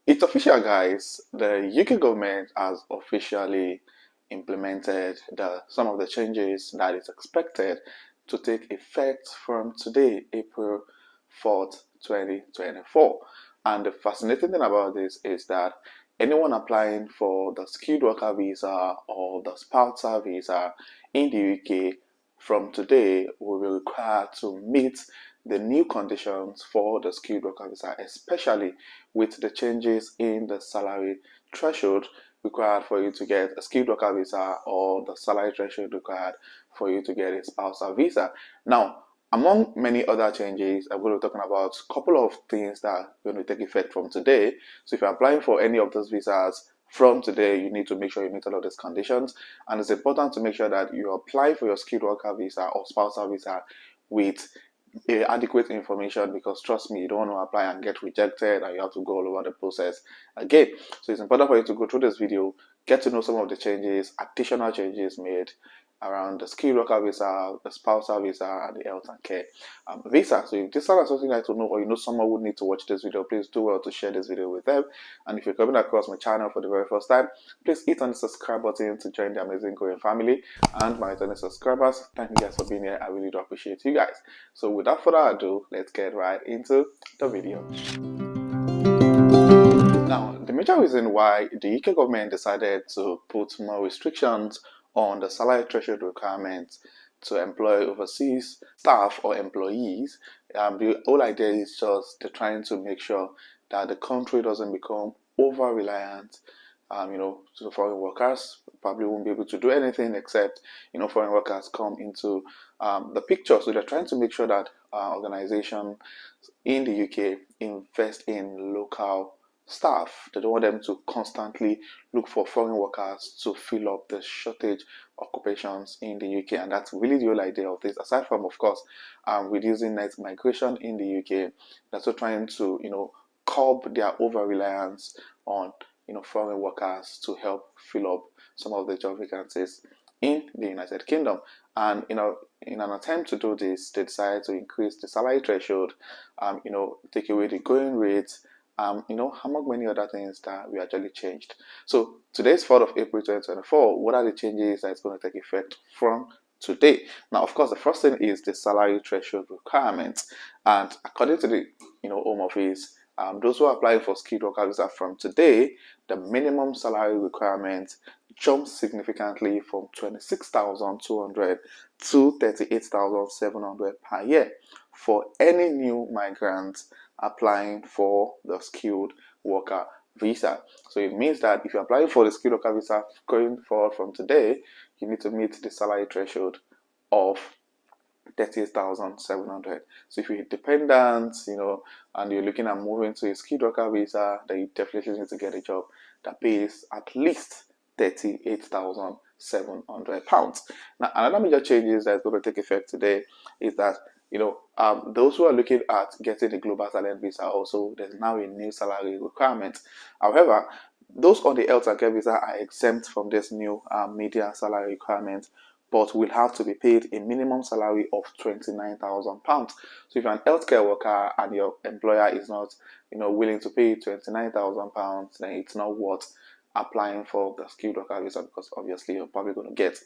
It's official, guys. The UK government has officially implemented some of the changes that is expected to take effect from today, April 4th, 2024. And the fascinating thing about this is that anyone applying for the skilled worker visa or the spousal visa in the UK from today will be required to meet the new conditions for the skilled worker visa, especially with the changes in the salary threshold required for you to get a skilled worker visa or the salary threshold required for you to get a spousal visa. Now, among many other changes, I'm going to be talking about a couple of things that are going to take effect from today. So if you're applying for any of those visas from today, you need to make sure you meet all of these conditions. And it's important to make sure that you apply for your skilled worker visa or spousal visa with adequate information, because trust me, you don't want to apply and get rejected and you have to go all over the process again. So it's important for you to go through this video, get to know some of the changes, additional changes made around the skilled worker visa, the spousal visa, and the health and care visa. So if this sounds something you'd like to know, or you know someone would need to watch this video, please do well to share this video with them. And if you're coming across my channel for the very first time, please hit on the subscribe button to join the amazing growing family. And my returning subscribers, thank you guys for being here. I really do appreciate you guys. So without further ado, let's get right into the video. Now, the major reason why the UK government decided to put more restrictions on the salary threshold requirements to employ overseas staff or employees, the whole idea is just they're trying to make sure that the country doesn't become over reliant. So foreign workers probably won't be able to do anything except foreign workers come into the picture. So they're trying to make sure that organizations in the UK invest in local staff. They don't want them to constantly look for foreign workers to fill up the shortage occupations in the UK. And that's really the whole idea of this, aside from, of course, reducing net migration in the UK. They're also trying to curb their over reliance on foreign workers to help fill up some of the job vacancies in the United Kingdom. And in an attempt to do this, they decided to increase the salary threshold, take away the going rate, among many other things that we actually changed. So today's 4th of April 2024. What are the changes that's going to take effect from today? Now, of course, the first thing is the salary threshold requirements. And according to the Home Office, those who are applying for skilled worker visa from today, the minimum salary requirement jumps significantly from 26,200 to 38,700 per year for any new migrant applying for the skilled worker visa. So it means that if you're applying for the skilled worker visa going forward from today, you need to meet the salary threshold of 38,700. So if you're dependent, and you're looking at moving to a skilled worker visa, then you definitely need to get a job that pays at least £38,700. Now, another major changes that's going to take effect today is that those who are looking at getting a global talent visa, also there's now a new salary requirement. However, those on the health and care visa are exempt from this new media salary requirement, but will have to be paid a minimum salary of £29,000. So if you're an healthcare worker and your employer is not willing to pay £29,000, then it's not worth applying for the skilled worker visa, because obviously you're probably going to get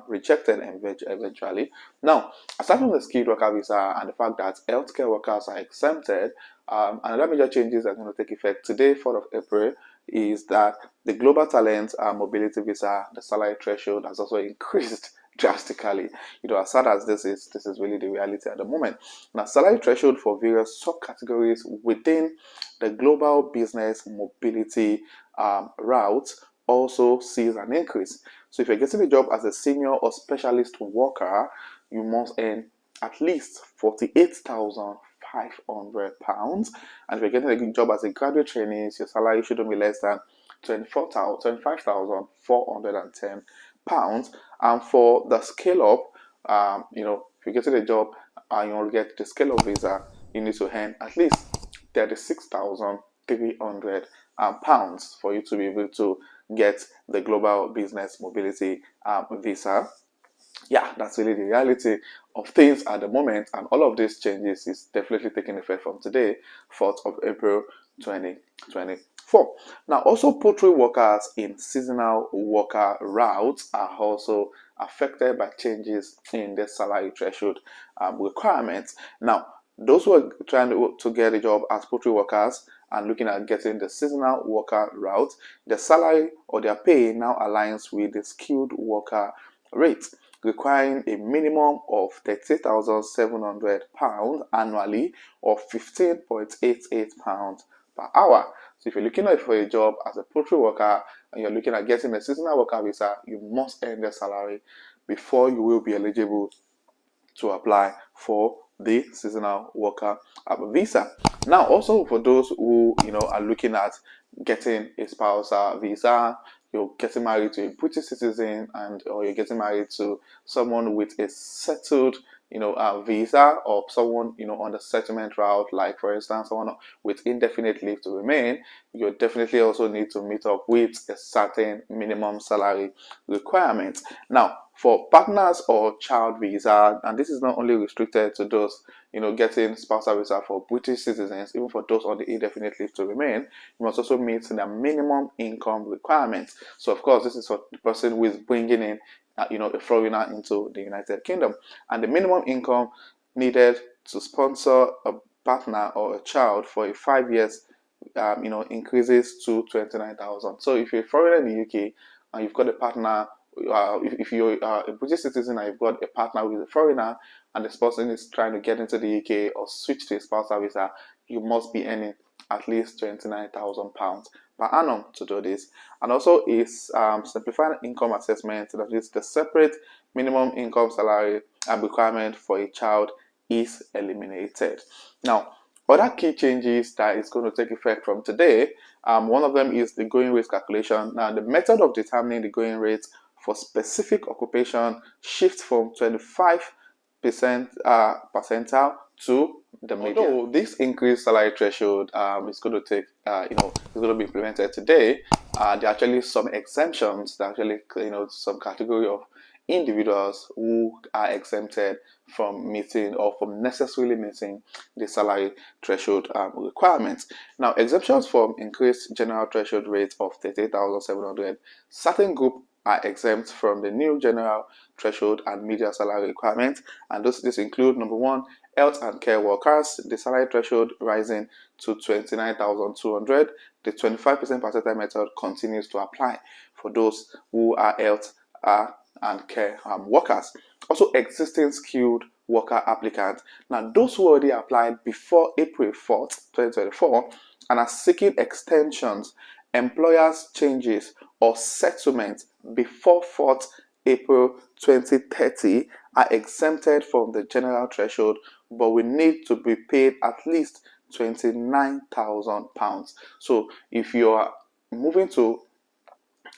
rejected eventually. Now, aside from the skilled worker visa and the fact that healthcare workers are exempted, another major changes that are going to take effect today, 4th of April, is that the global talent mobility visa, the salary threshold has also increased drastically. As sad as this is really the reality at the moment. Now, salary threshold for various subcategories within the global business mobility route also sees an increase. So if you're getting a job as a senior or specialist worker, you must earn at least £48,500. And if you're getting a job as a graduate trainee, your salary shouldn't be less than £25,410. And for the scale up, if you're getting a job and you want to get the scale up visa, you need to earn at least £36,300 for you to be able to get the global business mobility visa. Yeah, that's really the reality of things at the moment, and all of these changes is definitely taking effect from today, 4th of April 2024. 2024. Now, also poultry workers in seasonal worker routes are also affected by changes in the salary threshold requirements. Now, those who are trying to get a job as poultry workers and looking at getting the seasonal worker route, the salary or their pay now aligns with the skilled worker rate, requiring a minimum of £30,700 annually or £15.88 per hour. So if you're looking for a job as a poultry worker and you're looking at getting a seasonal worker visa, you must earn the salary before you will be eligible to apply for the seasonal worker visa. Now, also for those who are looking at getting a spousal visa, you're getting married to a British citizen, or you're getting married to someone with a settled visa, or someone on the settlement route, like for instance someone with indefinite leave to remain, you definitely also need to meet up with a certain minimum salary requirement. Now, for partners or child visa, and this is not only restricted to those getting spousal visa for British citizens, even for those on the indefinite leave to remain, you must also meet the minimum income requirements. So of course, this is for the person who is bringing in a foreigner into the United Kingdom, and the minimum income needed to sponsor a partner or a child for 5 years increases to 29,000. So if you're a foreigner in the UK and you've got a partner, if you're a British citizen and you've got a partner with a foreigner, and this person is trying to get into the UK or switch to a spousal visa, you must be earning at least £29,000 per annum to do this. And also is simplified income assessment, that is the separate minimum income salary requirement for a child is eliminated. Now, other key changes that is going to take effect from today, one of them is the going rate calculation. Now, the method of determining the going rate for specific occupation shifts from 25% percentile to the median. Although this increased salary threshold is going to take, is going to be implemented today, there are actually some exemptions. There are actually, some category of individuals who are exempted from meeting or from necessarily meeting the salary threshold requirements. Now, exemptions from increased general threshold rate of 38,700, certain group are exempt from the new general threshold and median salary requirements, and this include number one, health and care workers, the salary threshold rising to 29,200. The 25% percentile method continues to apply for those who are health and care workers. Also, existing skilled worker applicants. Now, those who already applied before April 4th, 2024 and are seeking extensions, employers changes or settlements before 4th April 2030 are exempted from the general threshold, but will need to be paid at least £29,000. So if you are moving to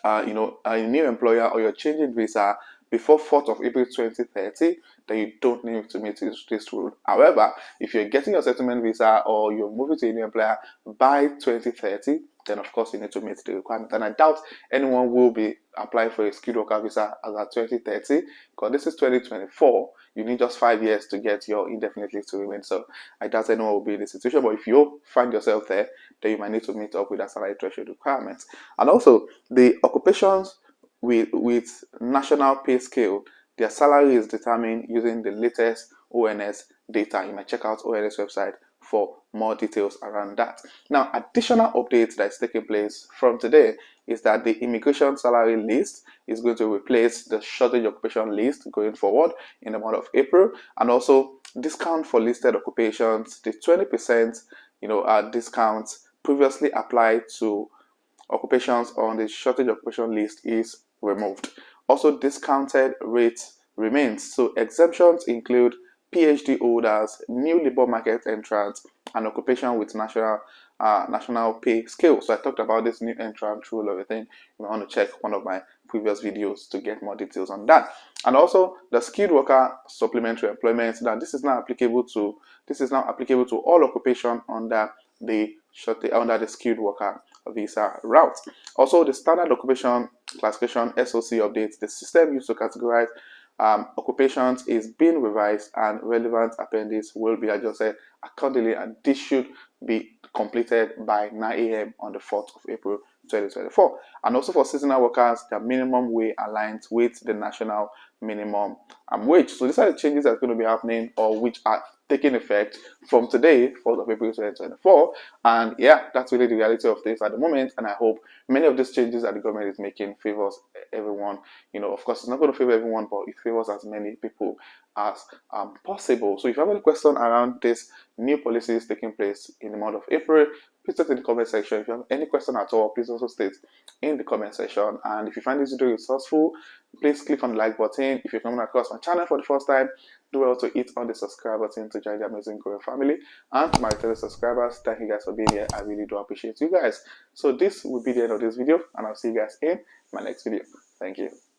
a new employer, or you're changing visa before 4th of April 2030, then you don't need to meet this rule. However, if you're getting your settlement visa or you're moving to a new employer by 2030, then of course you need to meet the requirement. And I doubt anyone will be applying for a skilled worker visa as at 2030, because this is 2024. You need just 5 years to get your indefinite leave to remain. So I doubt anyone will be in this situation. But if you find yourself there, then you might need to meet up with that salary threshold requirements. And also the occupations with national pay scale, their salary is determined using the latest ONS data. You might check out ONS website for more details around that. Now, additional updates that is taking place from today is that the immigration salary list is going to replace the shortage occupation list going forward in the month of April, and also discount for listed occupations. The 20% discounts previously applied to occupations on the shortage occupation list is removed. Also, discounted rates remains. So exemptions include PhD holders, new labor market entrants, and occupation with national pay scale. So I talked about this new entrant rule, everything. You want to check one of my previous videos to get more details on that. And also the skilled worker supplementary employment. Now this is now applicable to all occupation under the skilled worker visa route. Also, the standard occupation classification SOC updates. The system used to categorize occupations is being revised, and relevant appendix will be adjusted accordingly, and this should be completed by 9 a.m. on the 4th of April 2024. And also for seasonal workers, their minimum wage aligns with the national minimum wage. So these are the changes that's going to be happening, or which are taking effect from today, 4th of April 2024. And yeah, that's really the reality of this at the moment. And I hope many of these changes that the government is making favors everyone. Of course, it's not going to favor everyone, but it favors as many people as possible. So if you have any question around this new policies taking place in the month of April, please talk in the comment section. If you have any question at all, please also state in the comment section. And if you find this video resourceful, please click on the like button. If you're coming across my channel for the first time, do well to hit on the subscribe button to join the amazing growing family. And to my fellow subscribers, thank you guys for being here. I really do appreciate you guys. So this will be the end of this video, and I'll see you guys in my next video. Thank you.